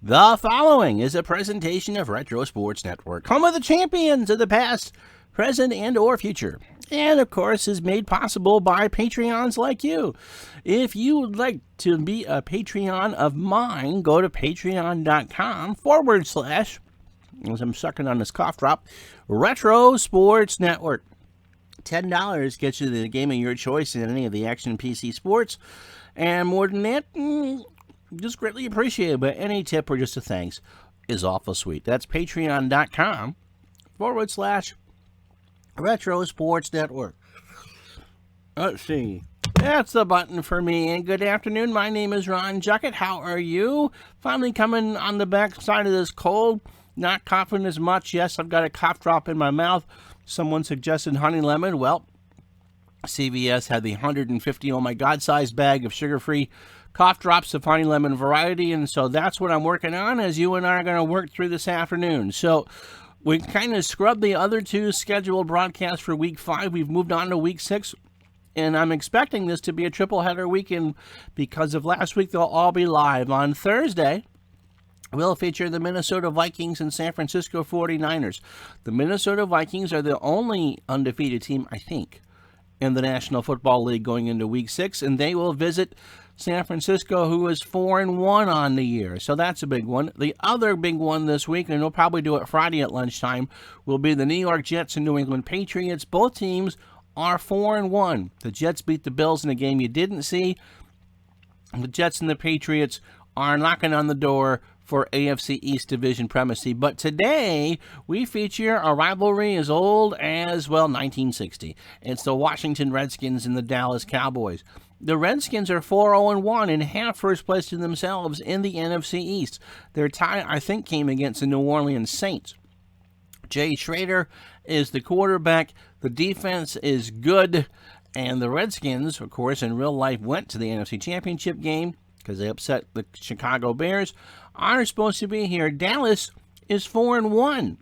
The following is a presentation of Retro Sports Network, home of the champions of the past, present, and or future. And, of course, is made possible by Patreons like you. If you would like to be a Patreon of mine, go to patreon.com/ as I'm sucking on this cough drop, Retro Sports Network. $10 gets you the game of your choice in any of the action PC sports. And more than that, just greatly appreciated, but any tip or just a thanks is awful sweet. That's patreon.com/ Retro Sports Network. Let's see. That's the button for me. And good afternoon. My name is Ron Juckett. How are you? Finally coming on the back side of this cold. Not coughing as much. Yes, I've got a cough drop in my mouth. Someone suggested honey lemon. Well, CVS had the 150, oh my God, sized bag of sugar-free cough drops of honey lemon variety, and so that's what I'm working on as you and I are going to work through this afternoon. So we kind of scrubbed the other two scheduled broadcasts for Week 5. We've moved on to Week 6, and I'm expecting this to be a triple-header weekend because of last week. They'll all be live. On Thursday, we'll feature the Minnesota Vikings and San Francisco 49ers. The Minnesota Vikings are the only undefeated team, I think, in the National Football League going into Week 6, and they will visit San Francisco, who is 4-1 on the year. So that's a big one. The other big one this week, and we'll probably do it Friday at lunchtime, will be the New York Jets and New England Patriots. Both teams are 4-1. The Jets beat the Bills in a game you didn't see. The Jets and the Patriots are knocking on the door for AFC East Division primacy. But today, we feature a rivalry as old as, 1960. It's the Washington Redskins and the Dallas Cowboys. The Redskins are 4-0-1 and have first place to themselves in the NFC East. Their tie, I think, came against the New Orleans Saints. Jay Schrader is the quarterback. The defense is good. And the Redskins, of course, in real life went to the NFC Championship game because they upset the Chicago Bears, are supposed to be here. Dallas is 4-1.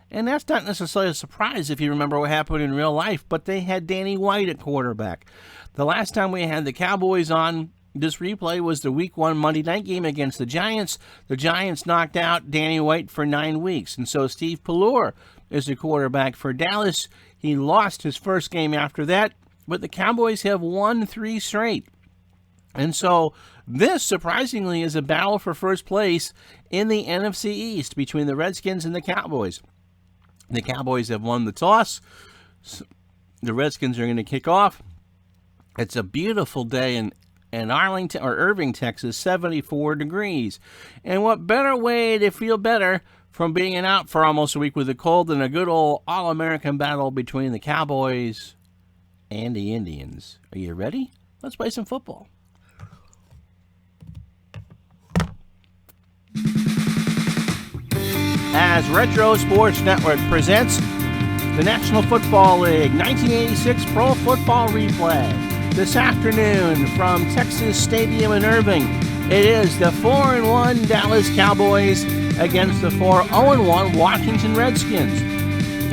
And that's not necessarily a surprise if you remember what happened in real life, but they had Danny White at quarterback. The last time we had the Cowboys on this replay was the Week 1 Monday night game against the Giants. The Giants knocked out Danny White for 9 weeks, and so Steve Pellure is the quarterback for Dallas. He lost his first game after that, but the Cowboys have won 3 straight. And so this, surprisingly, is a battle for first place in the NFC East between the Redskins and the Cowboys. The Cowboys have won the toss. The Redskins are going to kick off. It's a beautiful day in Arlington or Irving, Texas, 74 degrees. And what better way to feel better from being out for almost a week with a cold than a good old All-American battle between the Cowboys and the Indians. Are you ready? Let's play some football. As Retro Sports Network presents the National Football League 1986 Pro Football Replay. This afternoon from Texas Stadium in Irving, it is the 4-1 Dallas Cowboys against the 4-0-1 Washington Redskins.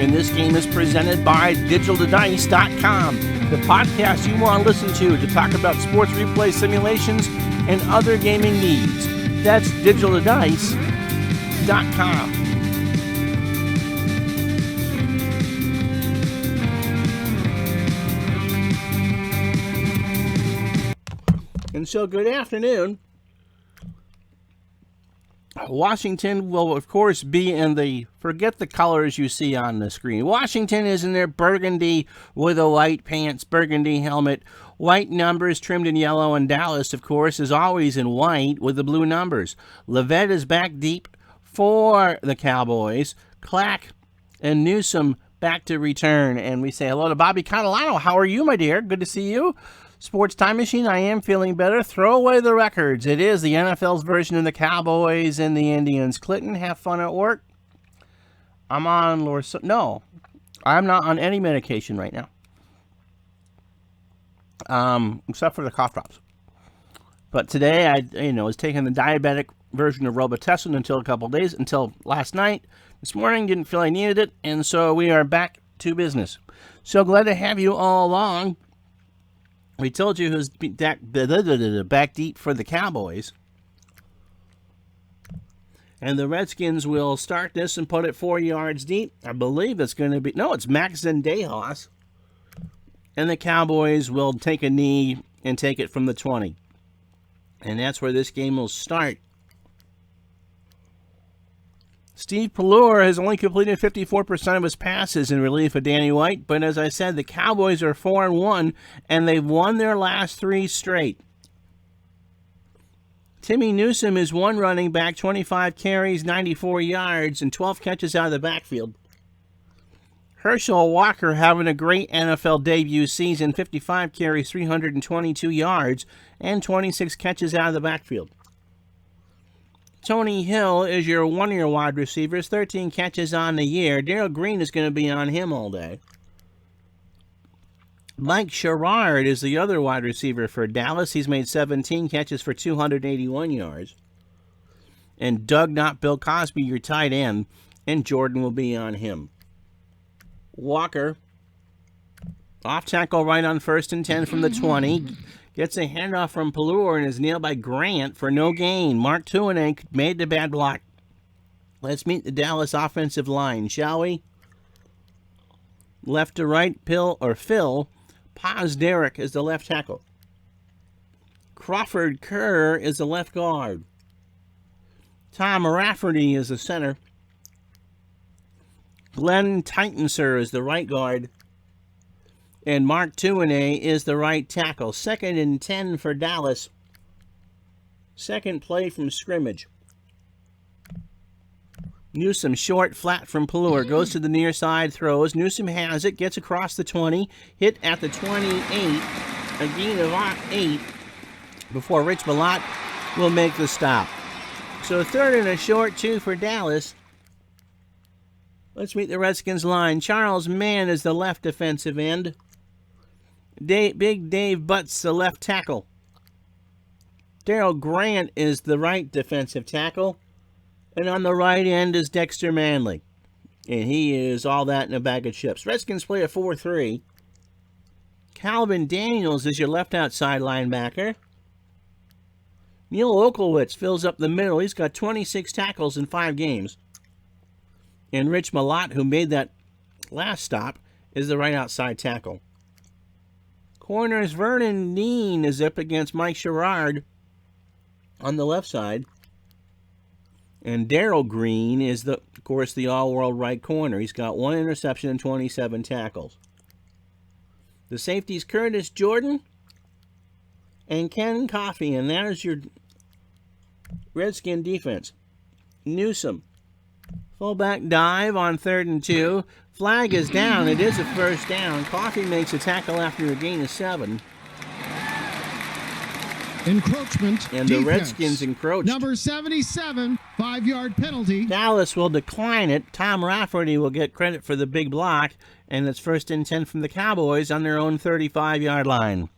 And this game is presented by DigitalDice.com, the podcast you want to listen to talk about sports replay simulations and other gaming needs. That's DigitalDice.com. And so, good afternoon. Washington will, of course, be in the, forget the colors you see on the screen. Washington is in their burgundy with a white pants, burgundy helmet, white numbers trimmed in yellow, and Dallas, of course, is always in white with the blue numbers. Levet is back deep for the Cowboys. Clack and Newsom back to return. And we say hello to Bobby Catalano. How are you, my dear? Good to see you. Sports Time Machine, I am feeling better. Throw away the records. It is the NFL's version of the Cowboys and the Indians. Clinton, have fun at work. I'm on no, I'm not on any medication right now. Except for the cough drops. But today I was taking the diabetic version of Robitussin until last night. This morning didn't feel I needed it, and so we are back to business. So glad to have you all along. We told you who's back deep for the Cowboys. And the Redskins will start this and put it 4 yards deep. I believe it's going to be... No, it's Max Zendejas. And the Cowboys will take a knee and take it from the 20. And that's where this game will start. Steve Pellure has only completed 54% of his passes in relief of Danny White. But as I said, the Cowboys are 4-1, and they've won their last 3 straight. Timmy Newsome is one running back, 25 carries, 94 yards, and 12 catches out of the backfield. Herschel Walker having a great NFL debut season, 55 carries, 322 yards, and 26 catches out of the backfield. Tony Hill is your one-year wide receiver, 13 catches on the year. Darrell Green is going to be on him all day. Mike Sherrard is the other wide receiver for Dallas. He's made 17 catches for 281 yards. And Doug, not Bill Cosby, your tight end, and Jordan will be on him. Walker, off tackle right on 1st and 10 from the 20. Gets a handoff from Pellure and is nailed by Grant for no gain. Mark Tuinek made the bad block. Let's meet the Dallas offensive line, shall we? Left to right, Phil. Paz Derrick is the left tackle. Crawford Kerr is the left guard. Tom Rafferty is the center. Glenn Titanser is the right guard. And Mark Tuinek is the right tackle. 2nd and 10 for Dallas. Second play from scrimmage. Newsome short, flat from Pellure. Goes to the near side, throws. Newsome has it, gets across the 20. Hit at the 28. A gain of 8 before Rich Malott will make the stop. So 3rd and a short, 2 for Dallas. Let's meet the Redskins line. Charles Mann is the left defensive end. Big Dave Butts, the left tackle. Darrell Grant is the right defensive tackle. And on the right end is Dexter Manley. And he is all that in a bag of chips. Redskins play a 4-3. Calvin Daniels is your left outside linebacker. Neil Oklowitz fills up the middle. He's got 26 tackles in 5 games. And Rich Malott, who made that last stop, is the right outside tackle. Corners, Vernon Dean is up against Mike Sherrard on the left side. And Darrell Green is, of course, the all-world right corner. He's got 1 interception and 27 tackles. The safeties, Curtis Jordan and Ken Coffey. And that is your Redskin defense. Newsome. Fullback dive on 3rd and 2. Flag is down. It is a first down. Coffey makes a tackle after a gain of 7. Encroachment. And the Redskins encroached. Number 77, 5-yard penalty. Dallas will decline it. Tom Rafferty will get credit for the big block. And it's 1st and 10 from the Cowboys on their own 35-yard line.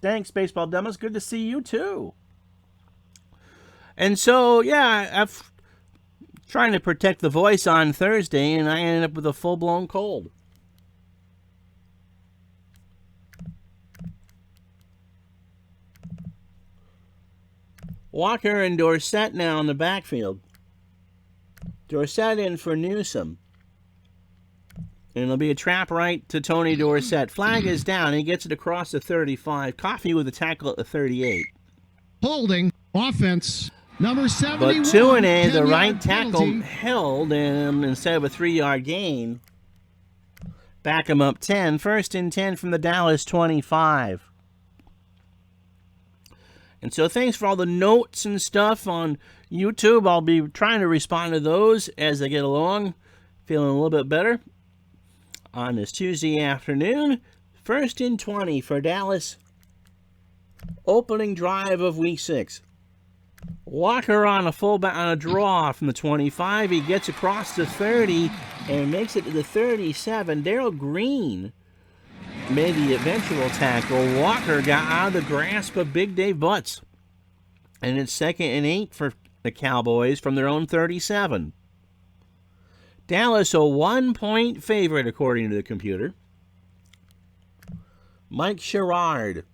Thanks, Baseball Demos. Good to see you, too. And so, yeah, I've trying to protect the voice on Thursday, and I ended up with a full-blown cold. Walker and Dorsett now in the backfield. Dorsett in for Newsome. And it'll be a trap right to Tony Dorsett. Flag is down. He gets it across the 35. Coffey with a tackle at the 38. Holding. Offense. Number 71. But Tuinek, the right tackle, held him instead of a 3-yard gain. Back him up 10. 1st and 10 from the Dallas 25. And so thanks for all the notes and stuff on YouTube. I'll be trying to respond to those as I get along. Feeling a little bit better on this Tuesday afternoon. 1st and 20 for Dallas. Opening drive of Week 6. Walker on a fullback on a draw from the 25. He gets across the 30 and makes it to the 37. Darrell Green made the eventual tackle. Walker got out of the grasp of Big Dave Butts. And it's 2nd and 8 for the Cowboys from their own 37. Dallas a 1-point favorite according to the computer. Mike Sherrard.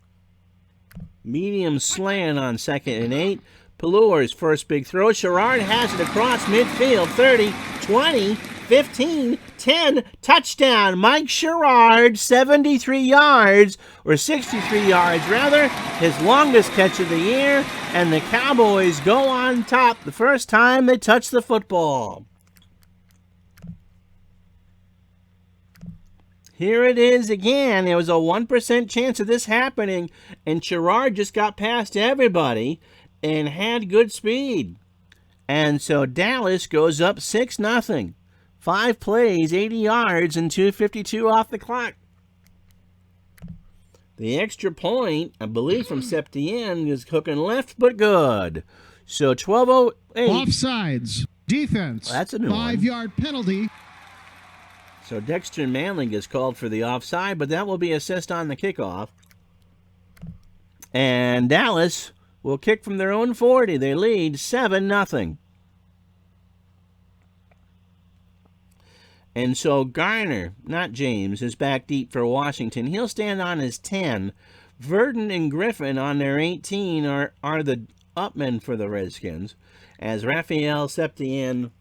Medium slant on 2nd and 8. Pellure's first big throw. Sherrard has it across midfield. 30, 20, 15, 10. Touchdown. Mike Sherrard, 73 yards, or 63 yards rather. His longest catch of the year. And the Cowboys go on top the first time they touch the football. Here it is again. There was a 1% chance of this happening, and Sherrard just got past everybody and had good speed. And so Dallas goes up 6-0. 5 plays, 80 yards, and 2:52 off the clock. The extra point, I believe, from Septien is hooking left, but good. So 12:08. Offsides. Defense. That's a new one. 5-yard penalty. So Dexter Manling is called for the offside, but that will be assessed on the kickoff. And Dallas will kick from their own 40. They lead 7-0. And so Garner, not James, is back deep for Washington. He'll stand on his 10. Verdon and Griffin on their 18 are the upmen for the Redskins, as Raphael Septien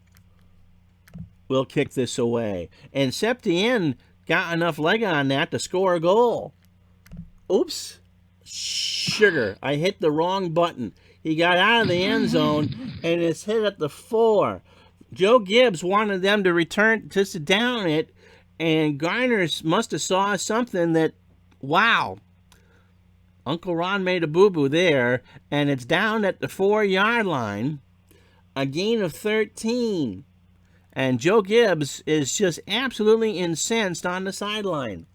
will kick this away. And Septien got enough leg on that to score a goal. Oops. Sugar. I hit the wrong button. He got out of the end zone, and it's hit at the 4. Joe Gibbs wanted them to return to sit down it, and Garner must have saw something that, wow, Uncle Ron made a boo-boo there, and it's down at the 4-yard line, a gain of 13. And Joe Gibbs is just absolutely incensed on the sideline.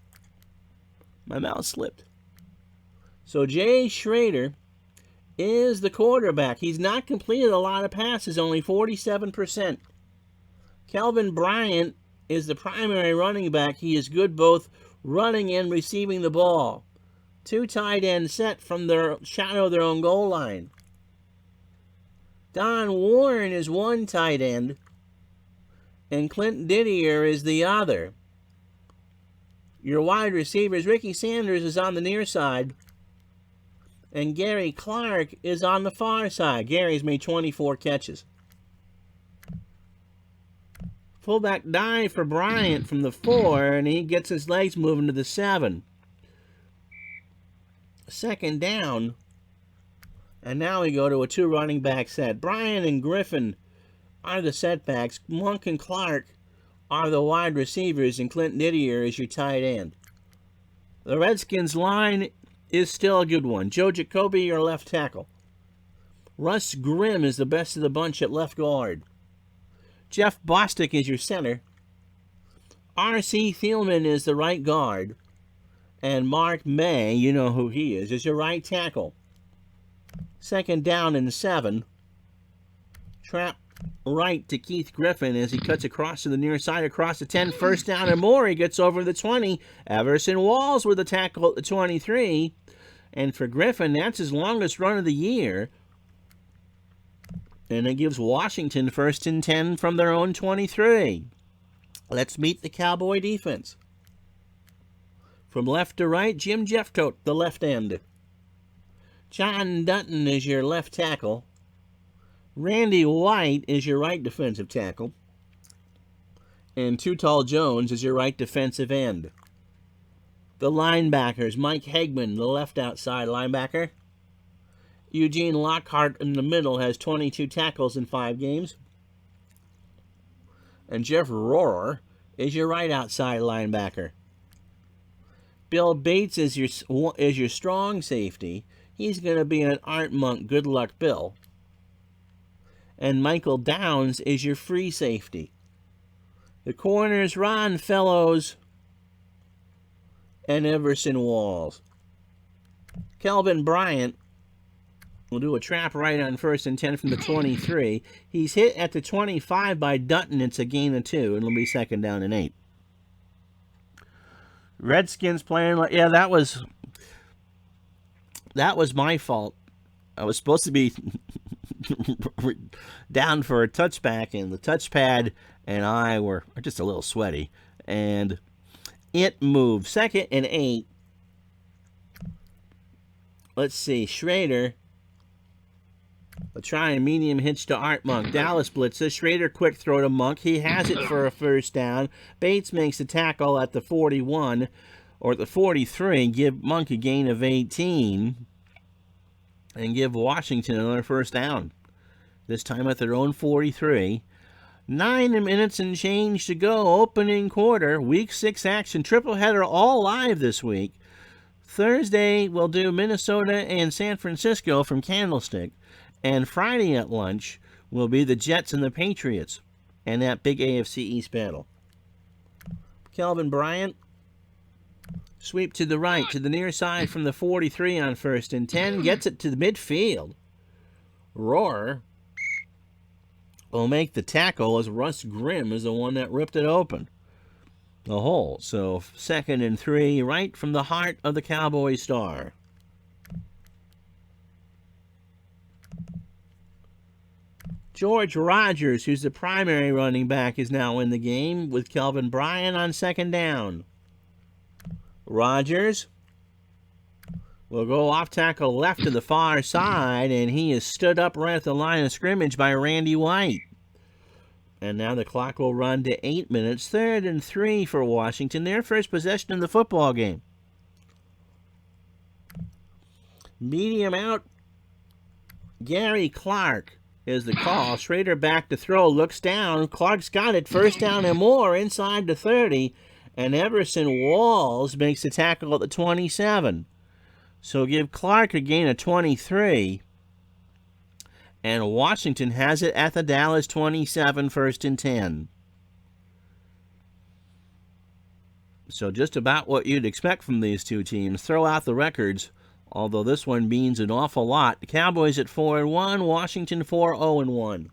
My mouse slipped. So Jay Schrader is the quarterback. He's not completed a lot of passes, only 47%. Kelvin Bryant is the primary running back. He is good both running and receiving the ball. 2 tight ends set from their shadow of their own goal line. Don Warren is 1 tight end, and Clint Didier is the other. Your wide receivers, Ricky Sanders is on the near side, and Gary Clark is on the far side. Gary's made 24 catches. Fullback dive for Bryant from the 4, and he gets his legs moving to the 7. Second down, and now we go to a 2 running back set. Bryant and Griffin are the setbacks. Monk and Clark are the wide receivers, and Clint Didier is your tight end. The Redskins line is still a good one. Joe Jacoby, your left tackle. Russ Grimm is the best of the bunch at left guard. Jeff Bostic is your center. R.C. Thielman is the right guard. And Mark May, you know who he is your right tackle. Second down and 7. Trap right to Keith Griffin as he cuts across to the near side, across the 10. First down and more. He gets over the 20. Everson Walls with the tackle at the 23. And for Griffin, that's his longest run of the year. And it gives Washington 1st and 10 from their own 23. Let's meet the Cowboy defense. From left to right, Jim Jeffcoat, the left end. John Dutton is your left tackle. Randy White is your right defensive tackle. And Too Tall Jones is your right defensive end. The linebackers, Mike Hegman, the left outside linebacker. Eugene Lockhart in the middle has 22 tackles in 5 games. And Jeff Rohrer is your right outside linebacker. Bill Bates is your strong safety. He's going to be an Art Monk, good luck Bill. And Michael Downs is your free safety. The corners, Ron Fellows and Everson Walls. Kelvin Bryant will do a trap right on 1st and 10 from the 23. He's hit at the 25 by Dutton. It's a gain of 2, and it'll be 2nd down and 8. Redskins playing like, yeah, that was my fault. I was supposed to be down for a touchback, and the touchpad and I were just a little sweaty, and it moved. 2nd and 8. Let's see, Schrader A try and medium hitch to Art Monk. Dallas blitzes. Schrader quick throw to Monk. He has it for a first down. Bates makes a tackle at the 41 or the 43. Give Monk a gain of 18 and give Washington another first down. This time at their own 43. 9 minutes and change to go. Opening quarter. Week 6 action. Triple header all live this week. Thursday we'll do Minnesota and San Francisco from Candlestick. And Friday at lunch will be the Jets and the Patriots and that big AFC East battle. Kelvin Bryant, sweep to the right, to the near side from the 43 on 1st and 10. Gets it to the midfield. Rohr will make the tackle as Russ Grimm is the one that ripped it open. The hole. So 2nd and 3, right from the heart of the Cowboy star. George Rogers, who's the primary running back, is now in the game with Kelvin Bryant on 2nd down. Rogers will go off tackle left to the far side, and he is stood up right at the line of scrimmage by Randy White. And now the clock will run to 8 minutes. 3rd and 3 for Washington. Their first possession in the football game. Medium out. Gary Clark is the call. Schrader back to throw. Looks down. Clark's got it. First down and more inside the 30. And Everson Walls makes the tackle at the 27. So give Clark a gain of 23. And Washington has it at the Dallas 27, 1st and 10. So just about what you'd expect from these two teams. Throw out the records, although this one means an awful lot. The Cowboys at 4-1, Washington 4-0-1.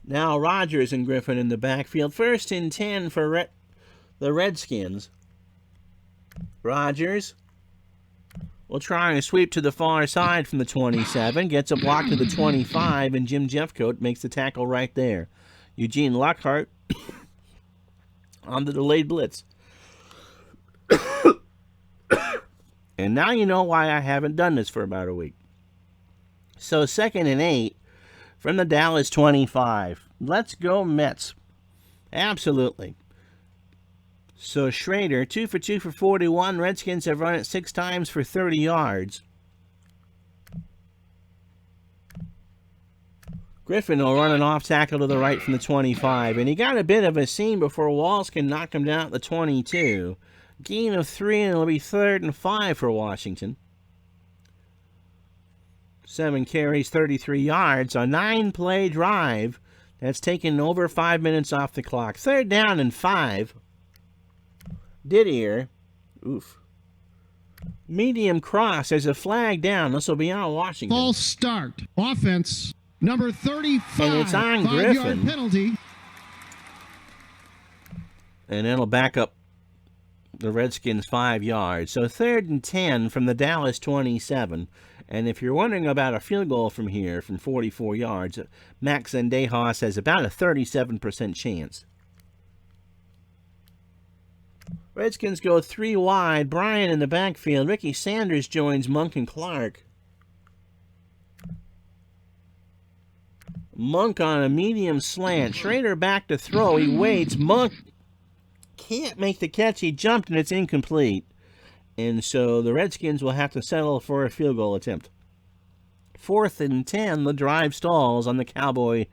Now Rogers and Griffin in the backfield. 1st and 10 for the Redskins. Rogers will try and sweep to the far side from the 27. Gets a block to the 25, and Jim Jeffcoat makes the tackle right there. Eugene Lockhart on the delayed blitz. And now you know why I haven't done this for about a week. So 2nd and 8 from the Dallas 25. Let's go Mets. Absolutely. So Schrader, 2 for 2 for 41. Redskins have run it 6 times for 30 yards. Griffin will run an off tackle to the right from the 25. And he got a bit of a seam before Walls can knock him down at the 22. Gain of 3, and it'll be 3rd and 5 for Washington. 7 carries, 33 yards. A 9-play drive that's taken over 5 minutes off the clock. 3rd down and 5. Didier. Oof. Medium cross. There's a flag down. This will be on Washington. False start. Offense. Number 35. And it's on 5-yard Griffin. penalty. And it'll back up the Redskins 5 yards. So 3rd and 10 from the Dallas 27. And if you're wondering about a field goal from here, from 44 yards, Max Zendejas has about a 37% chance. Redskins go 3 wide. Bryant in the backfield. Ricky Sanders joins Monk and Clark. Monk on a medium slant. Schrader back to throw. He waits. Monk can't make the catch. He jumped, and it's incomplete. And so the Redskins will have to settle for a field goal attempt. 4th and 10, the drive stalls on the Cowboy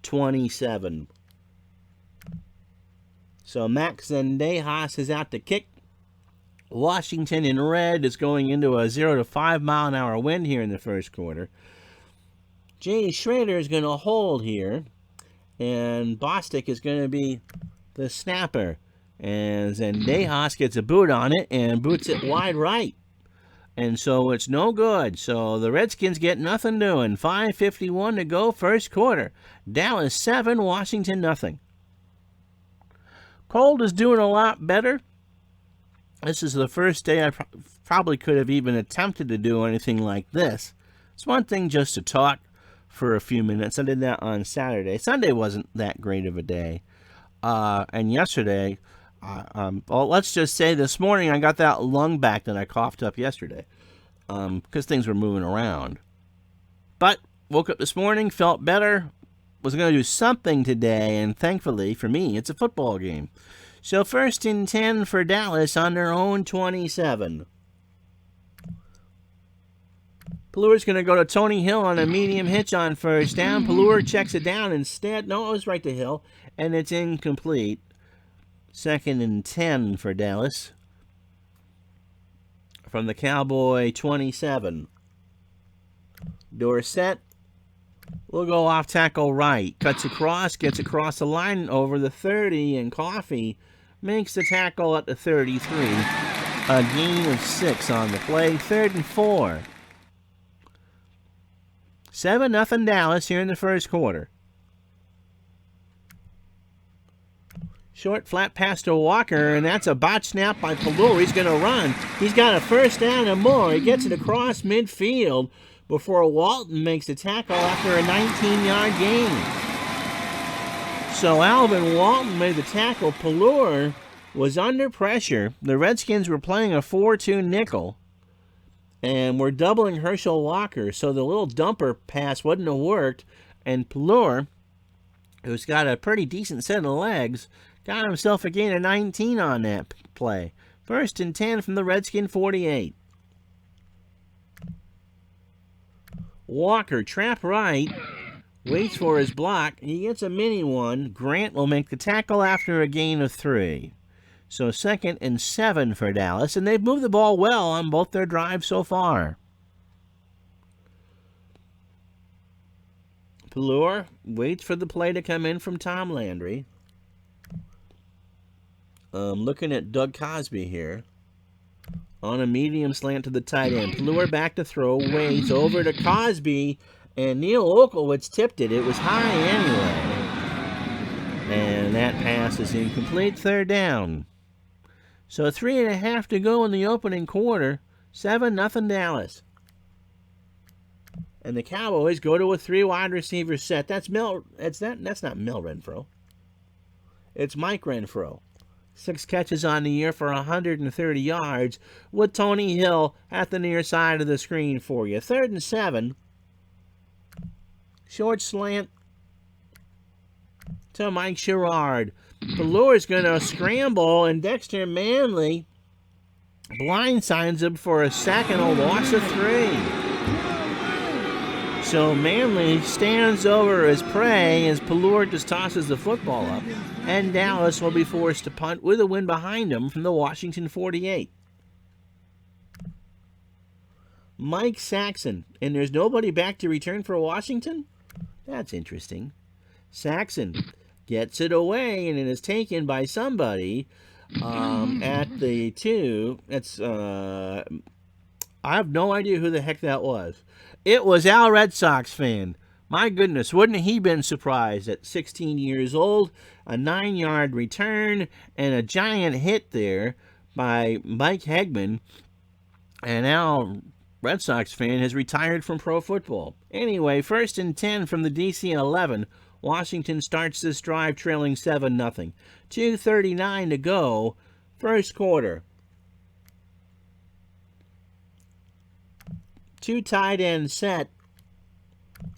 27. So Max Zendejas is out to kick. Washington in red is going into a 0 to 5 mile an hour wind here in the first quarter. Jay Schrader is going to hold here. And Bostic is going to be the snapper. And Zendejas gets a boot on it and boots it wide right. And so it's no good. So the Redskins get nothing doing. 5:51 to go, first quarter. Dallas 7, Washington nothing. Cold is doing a lot better. This is the first day I probably could have even attempted to do anything like this. It's one thing just to talk, for a few minutes. I did that on Saturday. Sunday wasn't that great of a day. And yesterday, well, let's just say this morning I got that lung back that I coughed up yesterday because things were moving around. But woke up this morning, felt better, was going to do something today, and thankfully for me, it's a football game. So 1st and 10 for Dallas on their own 27. Pellure's going to go to Tony Hill on a medium hitch on first down. Pellure checks it down instead. No, it was right to Hill, and it's incomplete. 2nd and 10 for Dallas. From the Cowboy 27. Dorsett will go off tackle right. Cuts across, gets across the line over the 30, and Coffey makes the tackle at the 33. A gain of 6 on the play. 3rd and 4. 7-0 Dallas here in the first quarter. Short flat pass to Walker, and that's a botch snap by Pellure. He's going to run. He's got a first down and more. He gets it across midfield before Walton makes the tackle after a 19-yard gain. So Alvin Walton made the tackle. Pellure was under pressure. The Redskins were playing a 4-2 nickel. And we're doubling Herschel Walker, so the little dumper pass wouldn't have worked. And Pellure, who's got a pretty decent set of legs, got himself a gain of 19 on that play. 1st and 10 from the Redskin 48. Walker, trap right, waits for his block. He gets a mini one. Grant will make the tackle after a gain of 3. So 2nd and 7 for Dallas, and they've moved the ball well on both their drives so far. Pellure waits for the play to come in from Tom Landry. Looking at Doug Cosby here. On a medium slant to the tight end. Pellure back to throw, waits over to Cosby, and Neil Olkowitz tipped it. It was high anyway. And that pass is incomplete. 3rd down. So 3.5 to go in the opening quarter. 7-0 Dallas. And the Cowboys go to a 3 wide receiver set. That's not Mel Renfro. It's Mike Renfro. 6 catches on the year for 130 yards with Tony Hill at the near side of the screen for you. 3rd and 7. Short slant to Mike Sherrard. Pellure's going to scramble, and Dexter Manley blindsides him for a sack and a loss of 3. So Manley stands over his prey as Pellure just tosses the football up, and Dallas will be forced to punt with a win behind him from the Washington 48. Mike Saxon, and there's nobody back to return for Washington? That's interesting. Saxon gets it away, and it is taken by somebody at the 2. It's I have no idea who the heck that was. It was Al Red Sox fan. My goodness, wouldn't he been surprised at 16 years old, a 9-yard return, and a giant hit there by Mike Hegman, and Al Red Sox fan has retired from pro football. Anyway, 1st and 10 from the DC 11. Washington starts this drive trailing 7-0. 2:39 to go, first quarter. 2 tight end set.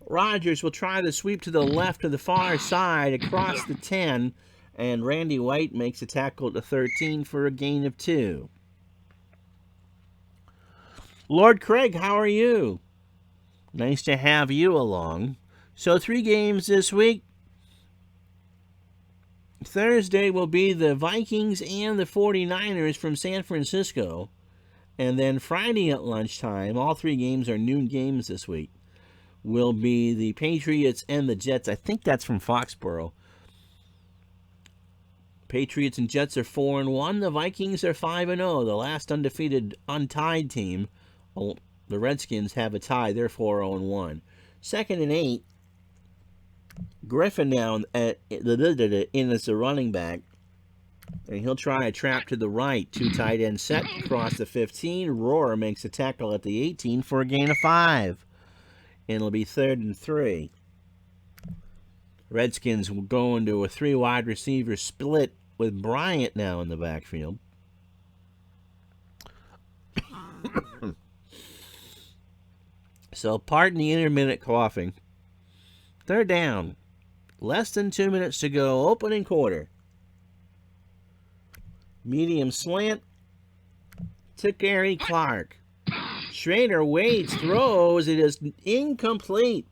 Rodgers will try the sweep to the left to the far side across the 10, and Randy White makes a tackle at the 13 for a gain of 2. Lord Craig, how are you? Nice to have you along. So 3 games this week. Thursday will be the Vikings and the 49ers from San Francisco. And then Friday at lunchtime, all 3 games are noon games this week, will be the Patriots and the Jets. I think that's from Foxborough. Patriots and Jets are 4-1. The Vikings are 5-0, the last undefeated untied team. Oh, the Redskins have a tie. They're 4-1. 2nd and 8. Griffin now in as a running back. And he'll try a trap to the right. 2 tight end set across the 15. Rohr makes a tackle at the 18 for a gain of 5. and it'll be 3rd and 3. Redskins will go into a 3 wide receiver split with Bryant now in the backfield. So pardon the intermittent coughing. 3rd down. Less than 2 minutes to go. Opening quarter. Medium slant to Gary Clark. Schrader waits, throws. It is incomplete.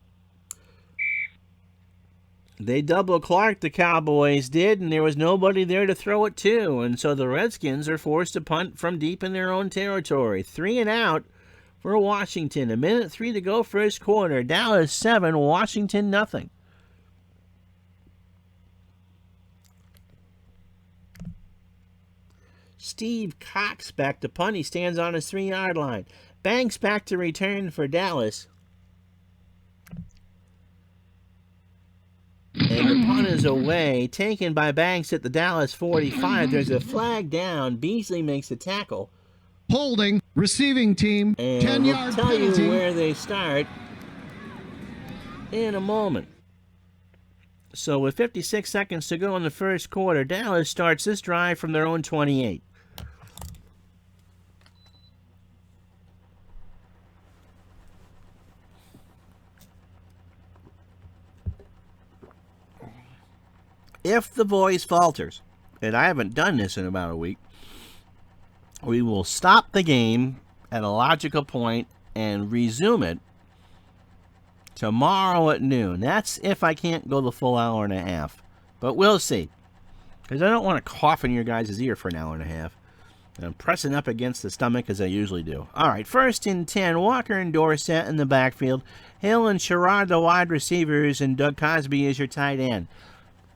They double Clark, the Cowboys did, and there was nobody there to throw it to. And so the Redskins are forced to punt from deep in their own territory. 3 and out for Washington. 1:03 to go, first quarter. Dallas 7, Washington nothing. Steve Cox back to punt. He stands on his 3-yard line. Banks back to return for Dallas. And the punt is away, taken by Banks at the Dallas 45. There's a flag down. Beasley makes a tackle. Holding, receiving team, And 10-yard we'll tell penalty. you where they start in a moment. So with 56 seconds to go in the first quarter, Dallas starts this drive from their own 28. If the voice falters, and I haven't done this in about a week, we will stop the game at a logical point and resume it tomorrow at noon. That's if I can't go the full hour and a half. But we'll see. Because I don't want to cough in your guys' ear for an hour and a half. And I'm pressing up against the stomach as I usually do. All right, 1st and 10. Walker and Dorsett in the backfield. Hill and Sherrod, the wide receivers, and Doug Cosby is your tight end.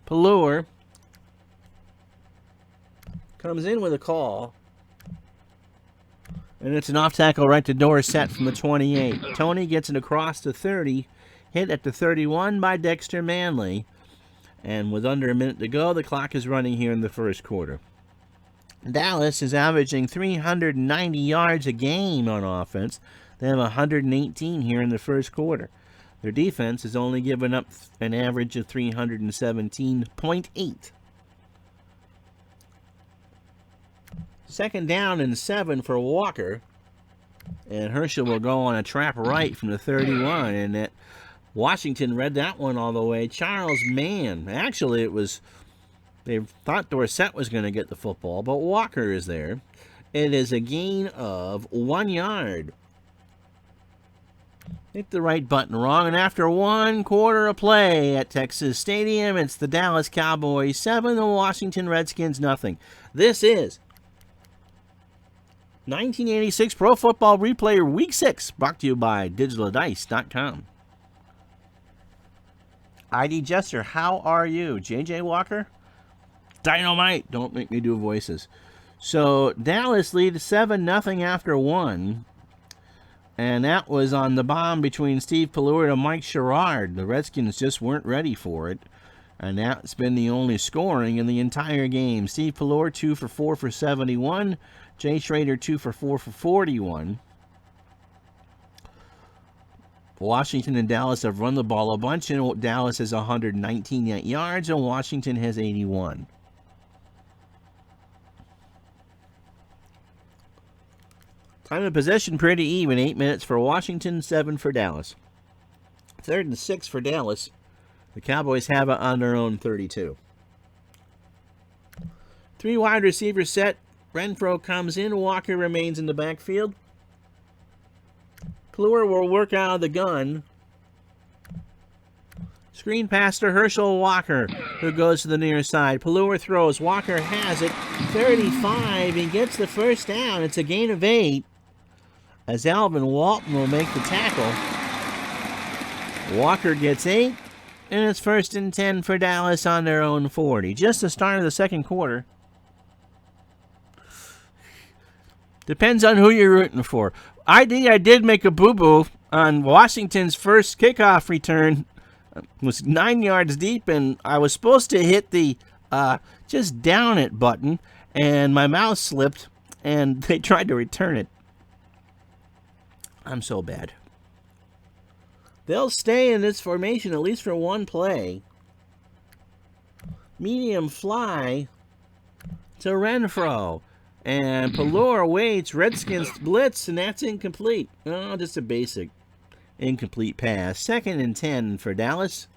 Pelluer comes in with a call. And it's an off tackle right to Dorsett from the 28. Tony gets it across the 30. Hit at the 31 by Dexter Manley. And with under a minute to go, the clock is running here in the first quarter. Dallas is averaging 390 yards a game on offense. They have 118 here in the first quarter. Their defense has only given up an average of 317.8. 2nd down and 7 for Walker. And Herschel will go on a trap right from the 31. And that Washington read that one all the way. Charles Mann. Actually, it was... They thought Dorsett was going to get the football, but Walker is there. It is a gain of 1 yard. Hit the right button wrong, and after 1 quarter of play at Texas Stadium, it's the Dallas Cowboys 7, the Washington Redskins nothing. This is 1986 Pro Football Replay Week 6, brought to you by DigitalDice.com. ID Jester, how are you? JJ Walker? Dynamite! Don't make me do voices. So, Dallas leads 7-0 after 1. And that was on the bomb between Steve Pelluer and Mike Sherrod. The Redskins just weren't ready for it. And that's been the only scoring in the entire game. Steve Pelluer, 2 for 4 for 71. Jay Schrader, 2 for 4 for 41. Washington and Dallas have run the ball a bunch, and Dallas has 119 yards, and Washington has 81. Time of possession pretty even. 8 minutes for Washington, 7 for Dallas. 3rd and 6 for Dallas. The Cowboys have it on their own 32. 3 wide receiver set. Renfro comes in. Walker remains in the backfield. Pelluer will work out of the gun. Screen pass to Herschel Walker, who goes to the near side. Pelluer throws. Walker has it. 35. He gets the first down. It's a gain of 8. As Alvin Walton will make the tackle. Walker gets 8. And it's 1st and 10 for Dallas on their own 40. Just the start of the second quarter. Depends on who you're rooting for. I did make a boo-boo on Washington's first kickoff return. It was 9 yards deep, and I was supposed to hit the just down it button, and my mouse slipped, and they tried to return it. I'm so bad. They'll stay in this formation at least for one play. Medium fly to Renfro. And Pelor waits. Redskins blitz, and that's incomplete. Oh, just a basic incomplete pass. 2nd and 10 for Dallas.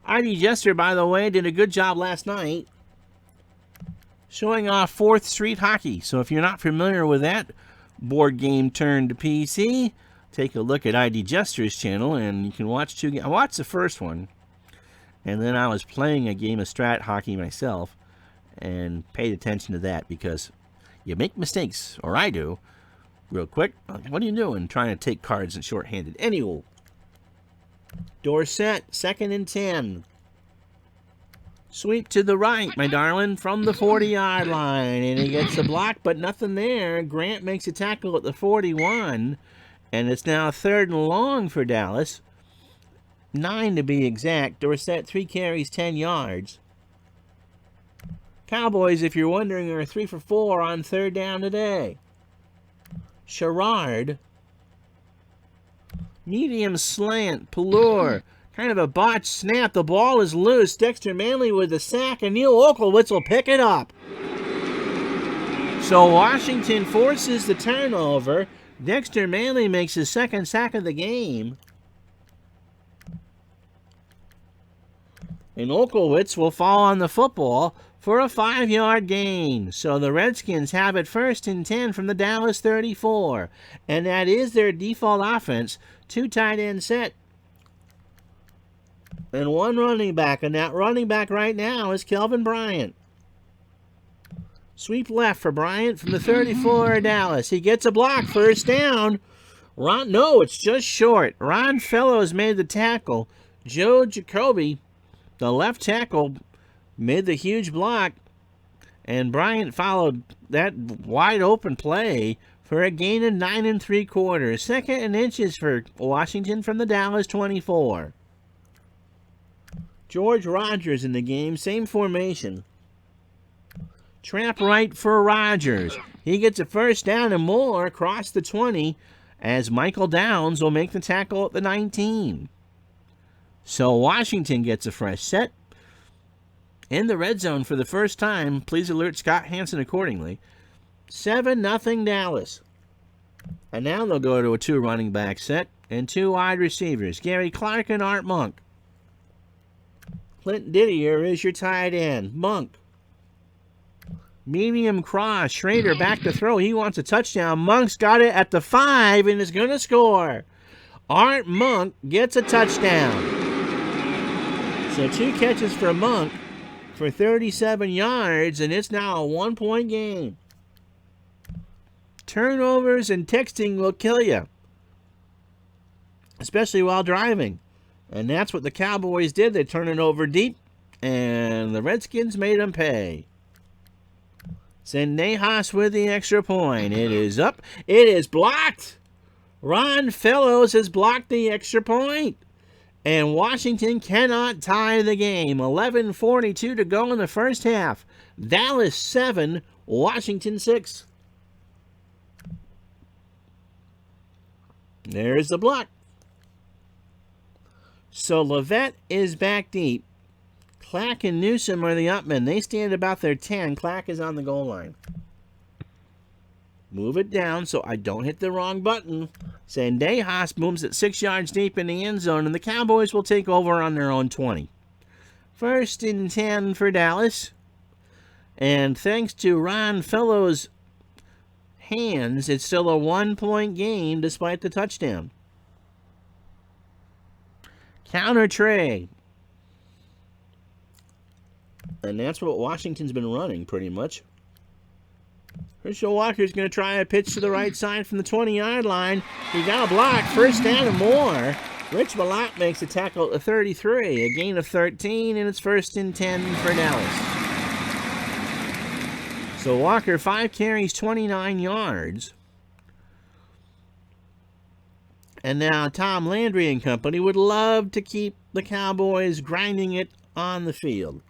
I.D. Jester, by the way, did a good job last night showing off 4th Street Hockey. So if you're not familiar with that board game turned PC, take a look at I.D. Jester's channel, and you can watch 2 games. I watched the first one, and then I was playing a game of Strat Hockey myself and paid attention to that because you make mistakes, or I do, real quick. What are you doing trying to take cards and shorthanded? Anyway, Dorsett, 2nd and 10. Sweep to the right, my darling, from the 40-yard line. And he gets a block, but nothing there. Grant makes a tackle at the 41. And it's now 3rd and long for Dallas. 9 to be exact. Dorsett, 3 carries, 10 yards. Cowboys, if you're wondering, are 3 for 4 on 3rd down today. Sherrard. Medium slant. Pelor. Kind of a botched snap. The ball is loose. Dexter Manley with the sack, and Neil Oklowitz will pick it up. So Washington forces the turnover. Dexter Manley makes his 2nd sack of the game. And Oklowitz will fall on the football for a 5-yard gain. So the Redskins have it 1st and 10 from the Dallas 34. And that is their default offense. 2 tight end set. And 1 running back. And that running back right now is Kelvin Bryant. Sweep left for Bryant from the 34 of Dallas. He gets a block. 1st down. No, it's just short. Ron Fellows made the tackle. Joe Jacoby, the left tackle, made the huge block, and Bryant followed that wide open play for a gain of 9 3/4. 2nd and inches for Washington from the Dallas 24. George Rogers in the game, same formation. Trap right for Rogers. He gets a 1st down and more across the 20 as Michael Downs will make the tackle at the 19. So Washington gets a fresh set. In the red zone for the first time. Please alert Scott Hansen accordingly. 7-0 Dallas. And now they'll go to a 2 running back set and 2 wide receivers. Gary Clark and Art Monk. Clint Didier is your tight end. Monk. Medium cross. Schrader back to throw. He wants a touchdown. Monk's got it at the 5 and is going to score. Art Monk gets a touchdown. So 2 catches for Monk for 37 yards, and it's now a 1-point game. Turnovers and texting will kill you, especially while driving. And that's what the Cowboys did. They turned it over deep, and the Redskins made them pay. Sendejas with the extra point. It is up. It is blocked. Ron Fellows has blocked the extra point. And Washington cannot tie the game. 11:42 to go in the first half. Dallas 7, Washington 6. There's the block. So Levet is back deep. Clack and Newsom are the upmen. They stand about their 10. Clack is on the goal line. Move it down so I don't hit the wrong button. Sendejas booms it 6 yards deep in the end zone, and the Cowboys will take over on their own 20. 1st and 10 for Dallas. And thanks to Ron Fellows' hands, it's still a 1-point game despite the touchdown. Counter tray. And that's what Washington's been running pretty much. Herschel Walker's going to try a pitch to the right side from the 20-yard line. He got a block. 1st down and more. Rich Malott makes a tackle at the 33. A gain of 13, and it's 1st and 10 for Dallas. So Walker, 5 carries, 29 yards. And now Tom Landry and company would love to keep the Cowboys grinding it on the field.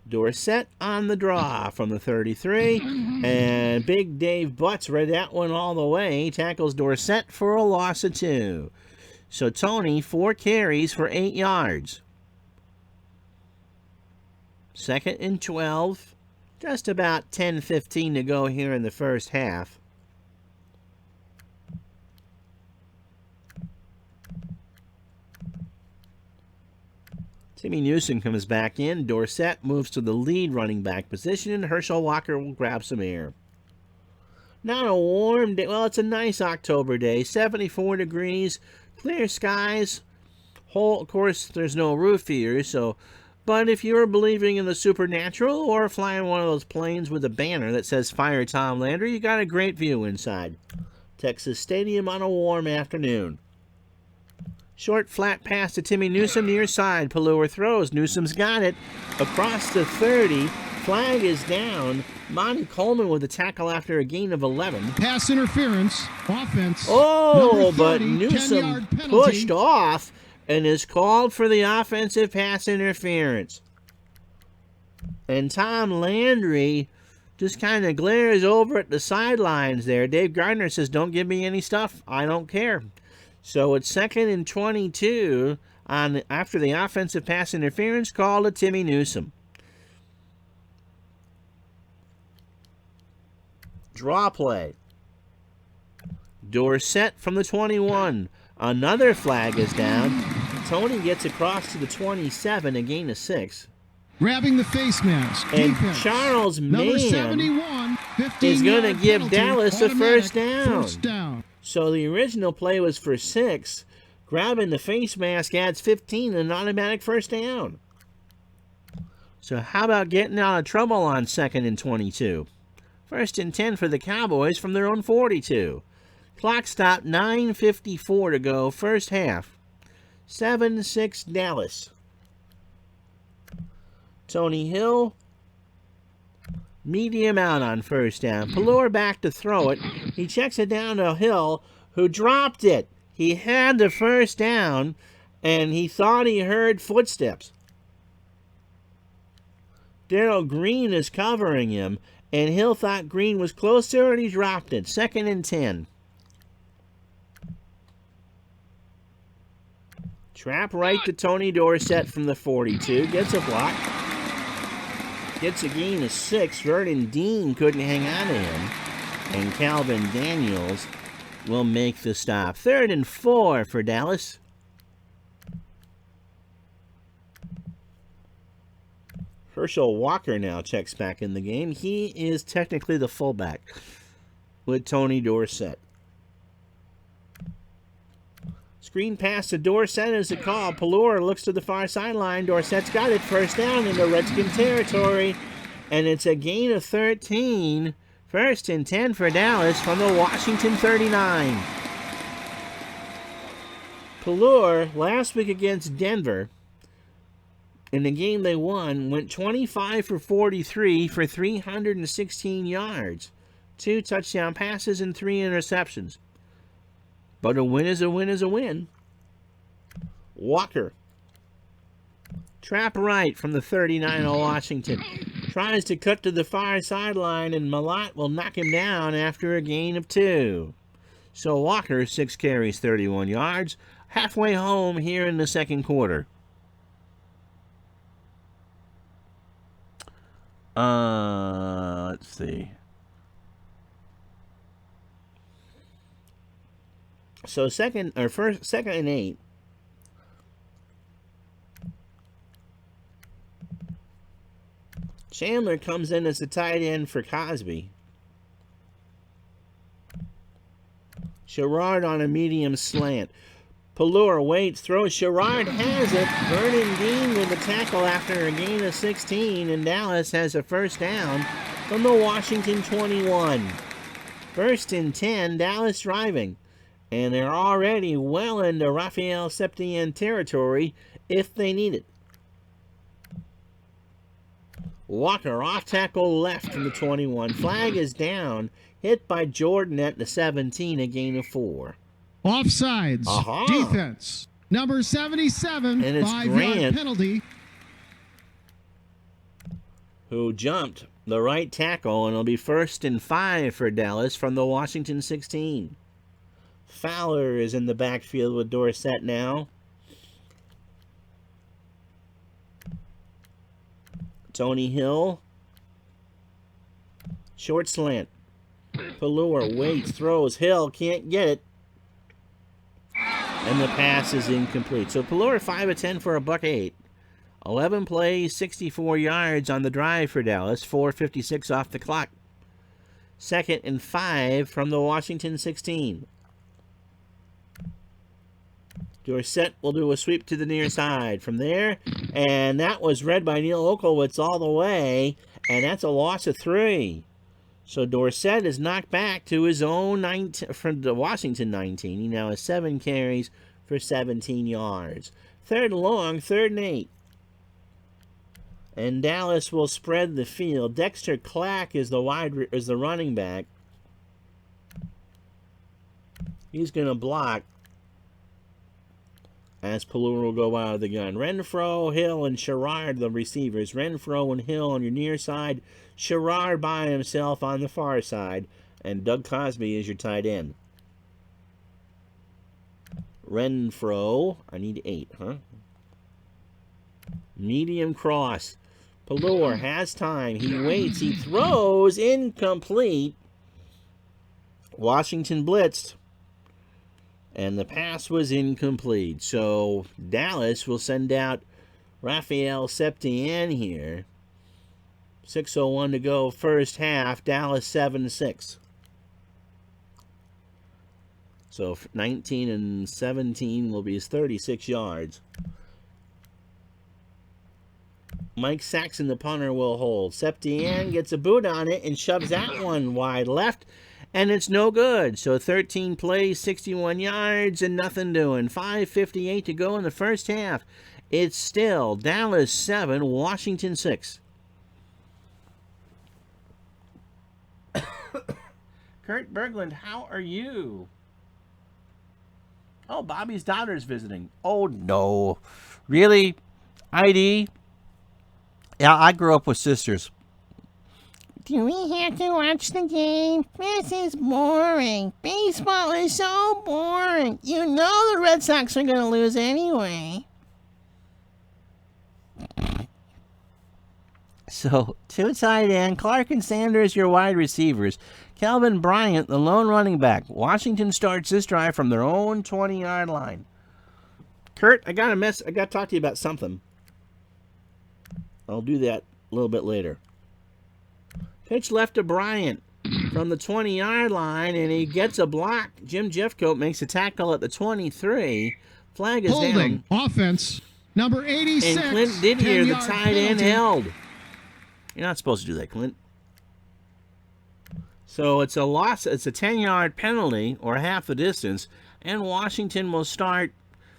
Dorsett on the draw from the 33. And Big Dave Butts read that one all the way. Tackles Dorsett for a loss of 2. So Tony, 4 carries for 8 yards. 2nd and 12. Just about 10-15 to go here in the first half. Timmy Newsom comes back in. Dorsett moves to the lead running back position. Herschel Walker will grab some air. Not a warm day. Well, it's a nice October day. 74 degrees. Clear skies. Of course, there's no roof here, so... But if you're believing in the supernatural or flying one of those planes with a banner that says Fire Tom Landry, you got a great view inside. Texas Stadium on a warm afternoon. Short flat pass to Timmy Newsom near side. Pelluer throws. Newsom's got it. Across the 30. Flag is down. Monty Coleman with a tackle after a gain of 11. Pass interference. Offense. Oh, 30, but Newsom pushed off and is called for the offensive pass interference. And Tom Landry just kind of glares over at the sidelines there. Dave Gardner says, "Don't give me any stuff. I don't care." So it's 2nd and 22 after the offensive pass interference call to Timmy Newsom. Draw play. Dorsett from the 21. Another flag is down. Tony gets across to the 27, a gain of 6. Grabbing the face mask. And Defense. Charles Number Mann 71, is going to 15-yard give penalty, Dallas a first automatic down. First down. So the original play was for 6. Grabbing the face mask adds 15 and an automatic first down. So how about getting out of trouble on 2nd and 22? 1st and 10 for the Cowboys from their own 42. Clock stop, 9:54 to go, first half. 7-6 Dallas. Tony Hill, medium out on first down. Pelluer back to throw it. He checks it down to Hill, who dropped it. He had the first down, and he thought he heard footsteps. Darrell Green is covering him, and Hill thought Green was closer, and he dropped it. 2nd and 10. Trap right to Tony Dorsett from the 42. Gets a block. Gets a gain of 6. Vernon Dean couldn't hang on to him. And Calvin Daniels will make the stop. 3rd and 4 for Dallas. Herschel Walker now checks back in the game. He is technically the fullback with Tony Dorsett. Screen pass to Dorsett is a call. Pelluer looks to the far sideline. Dorsett's got it. First down into Redskin territory. And it's a gain of 13. 1st and 10 for Dallas from the Washington 39. Pelluer, last week against Denver, in the game they won, went 25 for 43 for 316 yards. 2 touchdown passes and 3 interceptions. But a win is a win is a win. Walker. Trap right from the 39 of Washington. Tries to cut to the far sideline, and Malott will knock him down after a gain of 2. So Walker, 6 carries, 31 yards. Halfway home here in the second quarter. Let's see. So second and 8. Chandler comes in as the tight end for Cosby. Sherrard on a medium slant. Pelluer waits, throws. Sherrard has it. Vernon Dean with the tackle after a gain of 16, and Dallas has a first down from the Washington 21. 1st and 10, Dallas driving. And they're already well into Raphael Septien territory if they need it. Walker off tackle left from the 21. Flag is down. Hit by Jordan at the 17, a gain of 4. Offsides. Defense. Number 77, and it's 5-yard Grant. penalty. who jumped the right tackle, and it'll be 1st and 5 for Dallas from the Washington 16. Fowler is in the backfield with Dorsett now. Tony Hill. Short slant. Pelluer waits, throws. Hill can't get it. And the pass is incomplete. So Pelluer 5 of 10 for a $1.08. 11 plays, 64 yards on the drive for Dallas. 4:56 off the clock. 2nd and 5 from the Washington 16. Dorsett will do a sweep to the near side from there. And that was read by Neil Oklowitz all the way. And that's a loss of 3. So Dorsett is knocked back to his own 19, from the Washington 19. He now has 7 carries for 17 yards. 3rd and long, 3rd and 8. And Dallas will spread the field. Dexter Clack is the running back. He's going to block as Pelluer will go out of the gun. Renfro, Hill, and Sherrard, the receivers. Renfro and Hill on your near side. Sherrard by himself on the far side. And Doug Cosby is your tight end. Renfro. I need 8, huh? Medium cross. Pelluer has time. He waits. He throws. Incomplete. Washington blitzed. And the pass was incomplete. So Dallas will send out Raphael Septien here. 6:01 to go, first half. Dallas 7-6. So 19 and 17 will be his 36 yards. Mike Saxon, the punter, will hold. Septien gets a boot on it and shoves that one wide left. And it's no good. So 13 plays, 61 yards, and nothing doing. 5:58 to go in the first half. It's still Dallas 7, Washington 6. Kurt Berglund, how are you? Oh, Bobby's daughter's visiting. Oh, no. Really? ID? Yeah, I grew up with sisters. Do we have to watch the game? This is boring. Baseball is so boring. You know the Red Sox are going to lose anyway. So, 2 tight end, Clark and Sanders, your wide receivers. Calvin Bryant, the lone running back. Washington starts this drive from their own 20-yard line. Kurt, I got to talk to you about something. I'll do that a little bit later. Pitch left to Bryant from the 20-yard line, and he gets a block. Jim Jeffcoat makes a tackle at the 23. Flag is holding. down. Offense, number 86. And Clint Didier, the tight end, held. You're not supposed to do that, Clint. So it's a loss. It's a 10-yard penalty, or half the distance, and Washington will start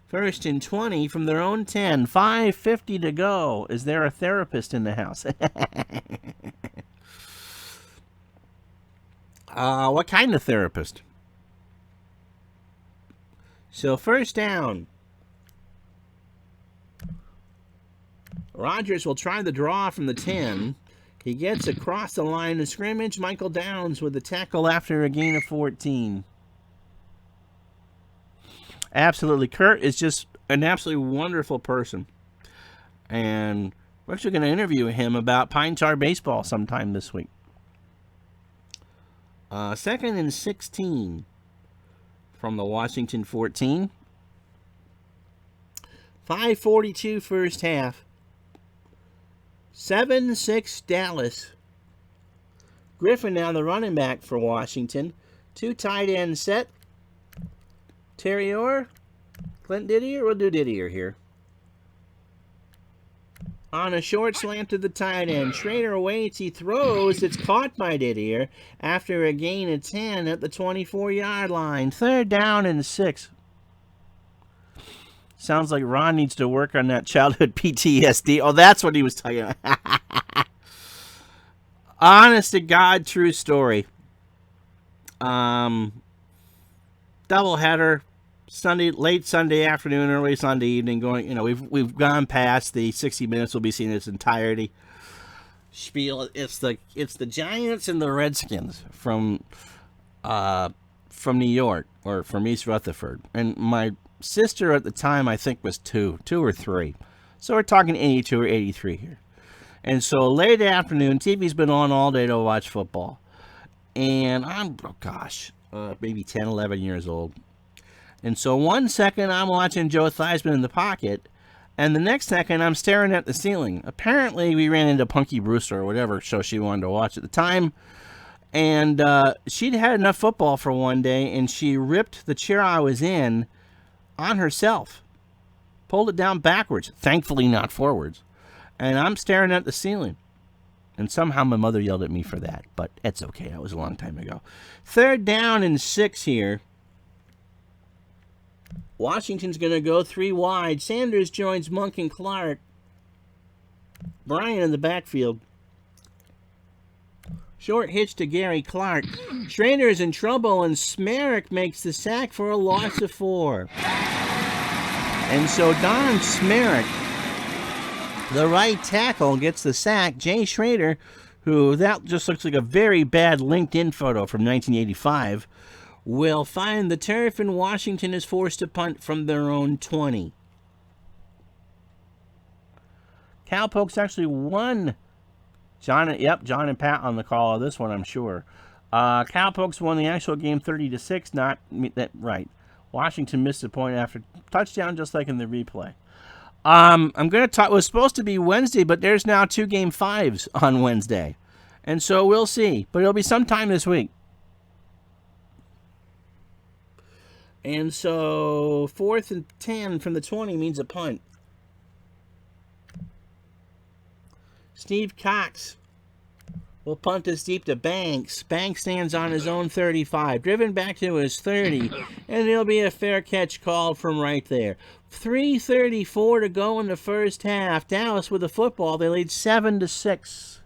1st and 20 from their own 10. 5:50 to go. Is there a therapist in the house? What kind of therapist? So 1st down. Rodgers will try the draw from the 10. He gets across the line of scrimmage. Michael Downs with the tackle after a gain of 14. Absolutely. Kurt is just an absolutely wonderful person. And we're actually going to interview him about Pine Tar Baseball sometime this week. 2nd and 16 from the Washington 14. 5:42 first half. 7-6 Dallas. Griffin now the running back for Washington. 2 tight end set. Terrier. Clint Didier. We'll do Didier here. On a short slant to the tight end. Schrader waits. He throws. It's caught by Didier after a gain of 10 at the 24-yard line. 3rd down and 6. Sounds like Ron needs to work on that childhood PTSD. Oh, that's what he was talking about. Honest to God, true story. Doubleheader, Sunday, late Sunday afternoon, early Sunday evening. We've gone past the 60 minutes. We'll be seeing its entirety. spiel. It's the Giants and the Redskins from New York, or from East Rutherford. And my sister at the time, I think, was two or three. So we're talking 82 or 83 here. And so late afternoon, TV's been on all day to watch football. And I'm, maybe 10, 11 years old. And so one second I'm watching Joe Theismann in the pocket, and the next second I'm staring at the ceiling. Apparently we ran into Punky Brewster or whatever show she wanted to watch at the time. And she'd had enough football for one day, and she ripped the chair I was in on herself. Pulled it down backwards, thankfully not forwards. And I'm staring at the ceiling. And somehow my mother yelled at me for that, but it's okay. That was a long time ago. 3rd down and 6 here. Washington's going to go 3 wide. Sanders joins Monk and Clark. Bryant in the backfield. Short hitch to Gary Clark. Schrader's in trouble, and Smerrick makes the sack for a loss of 4. And so Don Smerrick, the right tackle, gets the sack. Jay Schrader, who that just looks like a very bad LinkedIn photo from 1985, will find the turf, and Washington is forced to punt from their own 20. Cowpokes actually won. John and Pat on the call of this one, I'm sure. Cowpokes won the actual game 30-6. Not that right. Washington missed a point after touchdown, just like in the replay. I'm going to talk. It was supposed to be Wednesday, but there's now 2 game 5s on Wednesday, and so we'll see. But it'll be sometime this week. And so 4th and 10 from the 20 means a punt. Steve Cox will punt this deep to Banks. Banks stands on his own 35, driven back to his 30, and there'll be a fair catch called from right there. 3:34 to go in the first half. Dallas with the football. They lead 7-6.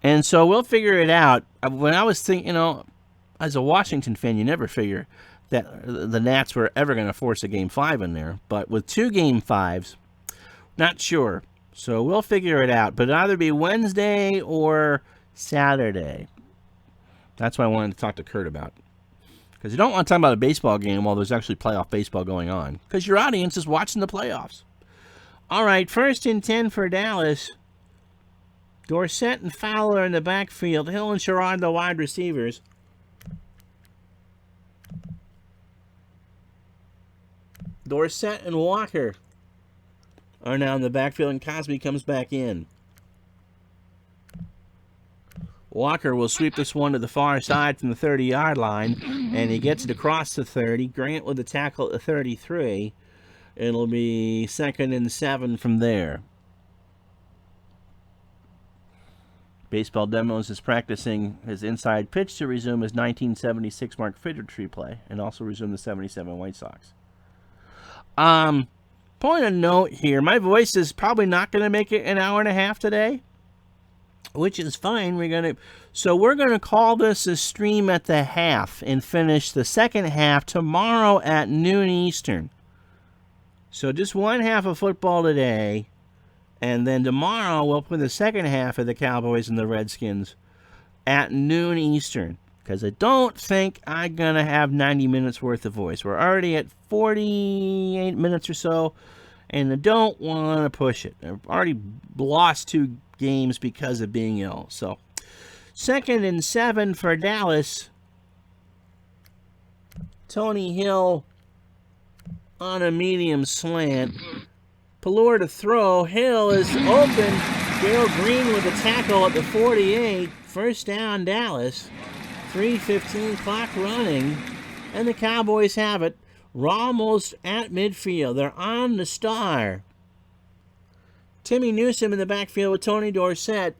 And so we'll figure it out. When I was thinking, as a Washington fan, you never figure that the Nats were ever going to force a game 5 in there. But with 2 game 5s, not sure. So we'll figure it out. But it'll either be Wednesday or Saturday. That's what I wanted to talk to Kurt about. Because you don't want to talk about a baseball game while there's actually playoff baseball going on. Because your audience is watching the playoffs. All right, 1st and 10 for Dallas. Dorsett and Fowler in the backfield. Hill and Sherrod the wide receivers. Dorsett and Walker are now in the backfield, and Cosby comes back in. Walker will sweep this one to the far side from the 30-yard line, and he gets it across the 30. Grant with the tackle at the 33. It'll be 2nd and 7 from there. Baseball Demos is practicing his inside pitch to resume his 1976 Mark Fidgetry play, and also resume the 77 White Sox. Point of note here, my voice is probably not going to make it an hour and a half today, which is fine. We're going to call this a stream at the half and finish the second half tomorrow at noon Eastern. So just one half of football today, and then tomorrow we'll play the second half of the Cowboys and the Redskins at noon Eastern. Because I don't think I'm going to have 90 minutes worth of voice. We're already at 48 minutes or so, and I don't want to push it. I've already lost 2 games because of being ill. So 2nd and 7 for Dallas. Tony Hill on a medium slant. Pallure to throw. Hill is open. Gerald Green with a tackle at the 48. First down, Dallas. 3:15 clock running, and the Cowboys have it. We're almost at midfield. They're on the star. Timmy Newsom in the backfield with Tony Dorsett.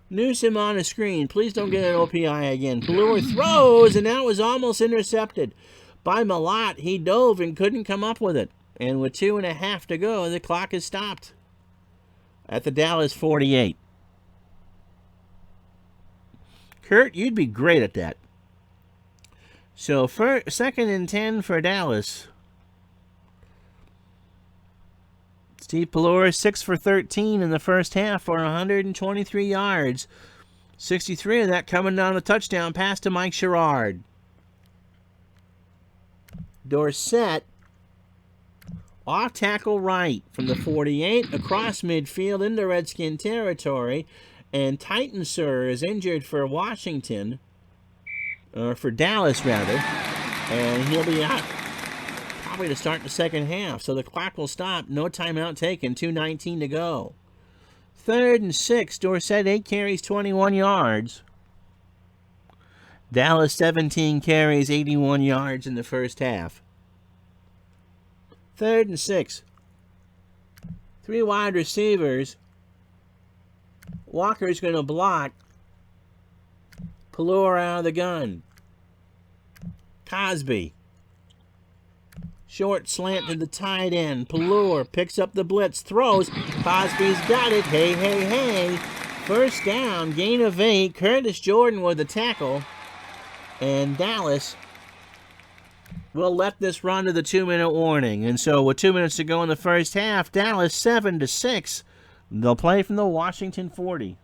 Newsom on the screen. Please don't get an OPI again. Pallure throws, and that was almost intercepted by Malott. He dove and couldn't come up with it. And with 2.5 to go, the clock is stopped at the Dallas 48. Kurt, you'd be great at that. So, 2nd and 10 for Dallas. Steve Pelor, 6 for 13 in the first half for 123 yards. 63 of that coming down the touchdown pass to Mike Sherrard. Dorsett, off tackle right from the 48, across midfield into Redskin territory. And Titansur is injured for Washington, or for Dallas, rather. And he'll be out probably to start the second half. So the clock will stop. No timeout taken. 2:19 to go. 3rd and 6. Dorsett, 8 carries, 21 yards. Dallas, 17 carries, 81 yards in the first half. 3rd and 6. 3 wide receivers. Walker's going to block. Pelor out of the gun. Cosby. Short slant to the tight end. Pelor picks up the blitz. Throws. Cosby's got it. Hey, hey, hey. First down. Gain of 8. Curtis Jordan with the tackle. And Dallas will let this run to the 2-minute warning. And so with 2 minutes to go in the first half, Dallas 7-6. They'll play from the Washington 40.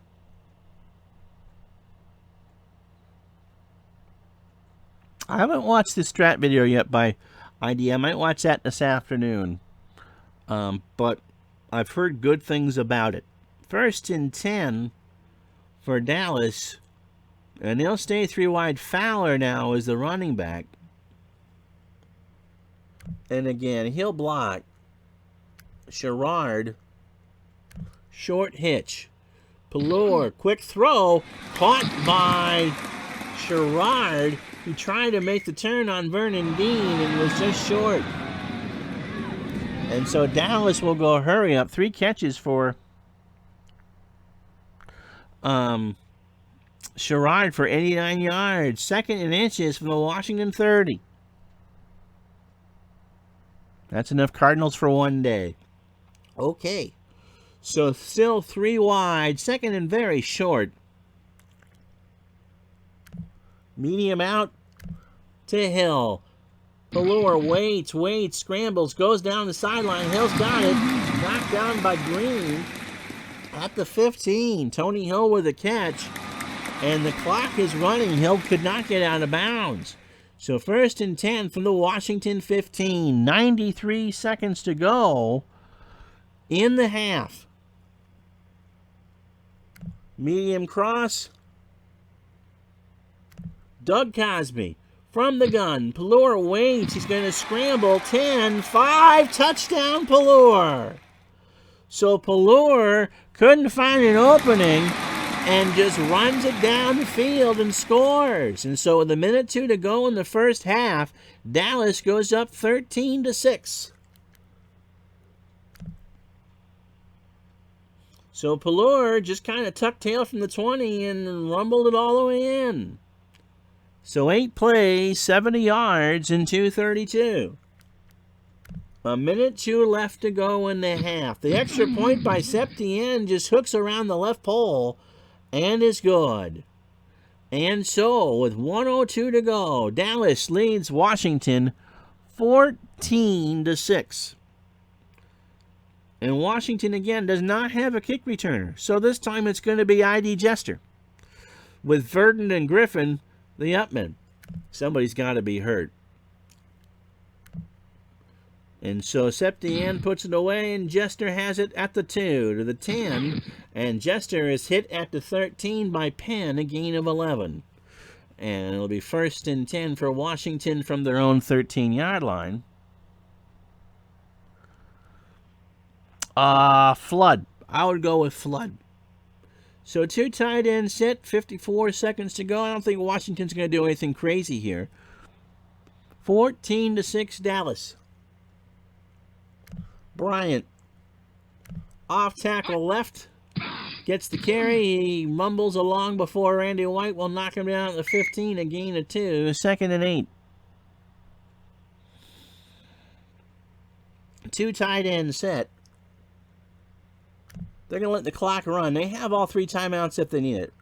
I haven't watched this strat video yet by ID. I might watch that this afternoon. But I've heard good things about it. 1st and 10 for Dallas. And they'll stay 3 wide. Fowler now is the running back. And again, he'll block. Sherrard. Short hitch. Pelor, quick throw. Caught by Sherrard, who tried to make the turn on Vernon Dean and was just short. And so Dallas will go hurry up. 3 catches for Sherrard for 89 yards. 2nd and inches from the Washington 30. That's enough Cardinals for one day. Okay. So still 3 wide. 2nd and very short. Medium out to Hill. Pelor waits, scrambles, goes down the sideline. Hill's got it. Knocked down by Green at the 15. Tony Hill with a catch. And the clock is running. Hill could not get out of bounds. So 1st and 10 from the Washington 15. 93 seconds to go in the half. Medium cross. Doug Cosby from the gun. Pelor waits. He's going to scramble. 10, 5, touchdown Pelor. So Pelor couldn't find an opening and just runs it down the field and scores. And so with 1:02 to go in the first half, Dallas goes up 13-6. So Pelor just kind of tucked tail from the 20 and rumbled it all the way in. So 8 plays, 70 yards, and 2:32. 1:02 left to go in the half. The extra point by Septien just hooks around the left pole and is good. And so, with 1:02 to go, Dallas leads Washington 14-6. And Washington, again, does not have a kick returner. So this time it's going to be I.D. Jester. With Verdon and Griffin, the upmen. Somebody's got to be hurt. And so Septien puts it away, and Jester has it at the 2 to the 10. And Jester is hit at the 13 by Penn, a gain of 11. And it'll be 1st and 10 for Washington from their own 13-yard line. Flood. I would go with Flood. So 2 tight ends set, 54 seconds to go. I don't think Washington's going to do anything crazy here. 14-6 Dallas. Bryant. Off tackle left. Gets the carry. He mumbles along before Randy White will knock him down at the 15. A gain of 2. 2nd and 8. 2 tight ends set. They're going to let the clock run. They have all 3 timeouts if they need it.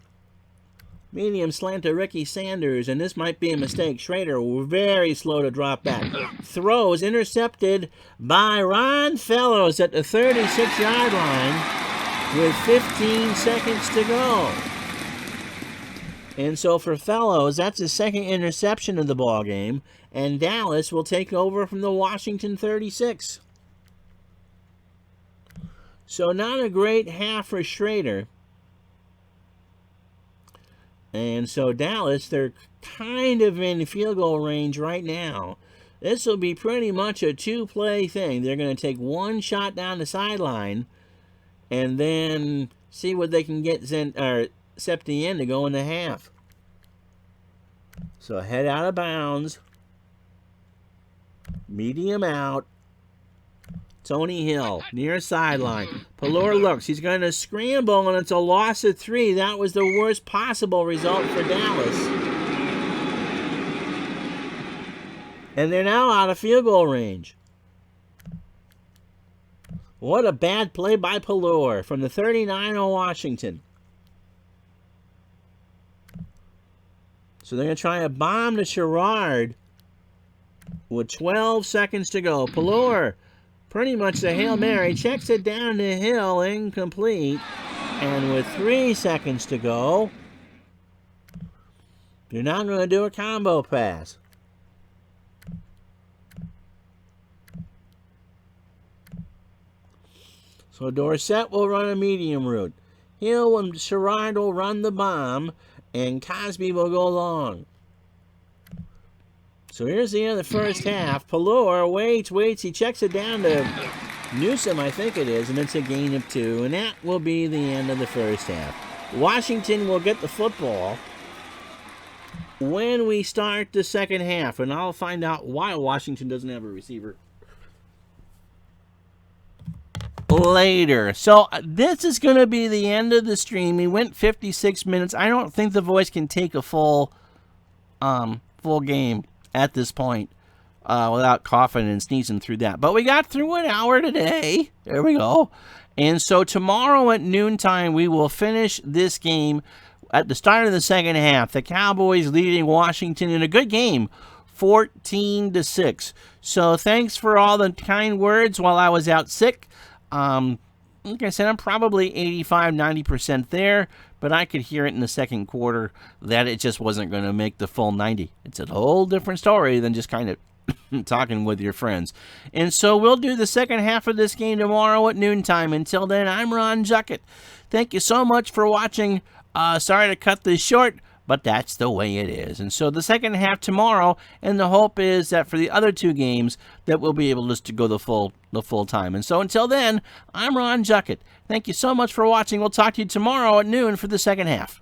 Medium slant to Ricky Sanders, and this might be a mistake. Schrader very slow to drop back. Throws intercepted by Ron Fellows at the 36-yard line with 15 seconds to go. And so for Fellows, that's his second interception of the ball game, and Dallas will take over from the Washington 36. So not a great half for Schrader. And so Dallas, they're kind of in field goal range right now. This will be pretty much a two-play thing. They're going to take one shot down the sideline and then see what they can get Septien to go in the half. So head out of bounds. Medium out. Tony Hill, near sideline. Pelor looks. He's going to scramble, and it's a loss of 3. That was the worst possible result for Dallas. And they're now out of field goal range. What a bad play by Pelor from the 39 of Washington. So they're going to try a bomb to Sherrard with 12 seconds to go. Pelor, pretty much the Hail Mary, checks it down to Hill, incomplete. And with 3 seconds to go, they're not going to do a combo pass. So Dorsett will run a medium route. Hill and Sherrard will run the bomb, and Cosby will go long. So here's the end of the first half. Pelor waits. He checks it down to Newsom, I think it is, and it's a gain of 2. And that will be the end of the first half. Washington will get the football when we start the second half. And I'll find out why Washington doesn't have a receiver later. So this is going to be the end of the stream. We went 56 minutes. I don't think the voice can take a full game at this point without coughing and sneezing through that. But we got through an hour today. There we go. And so tomorrow at noontime, we will finish this game at the start of the second half. The Cowboys leading Washington in a good game, 14-6. So thanks for all the kind words while I was out sick. Like I said, I'm probably 85-90% there, but I could hear it in the second quarter that it just wasn't going to make the full 90. It's a whole different story than just kind of talking with your friends. And so we'll do the second half of this game tomorrow at noontime. Until then, I'm Ron Juckett. Thank you so much for watching. Sorry to cut this short, but that's the way it is. And so the second half tomorrow, and the hope is that for the other 2 games that we'll be able just to go the full time. And so until then, I'm Ron Juckett. Thank you so much for watching. We'll talk to you tomorrow at noon for the second half.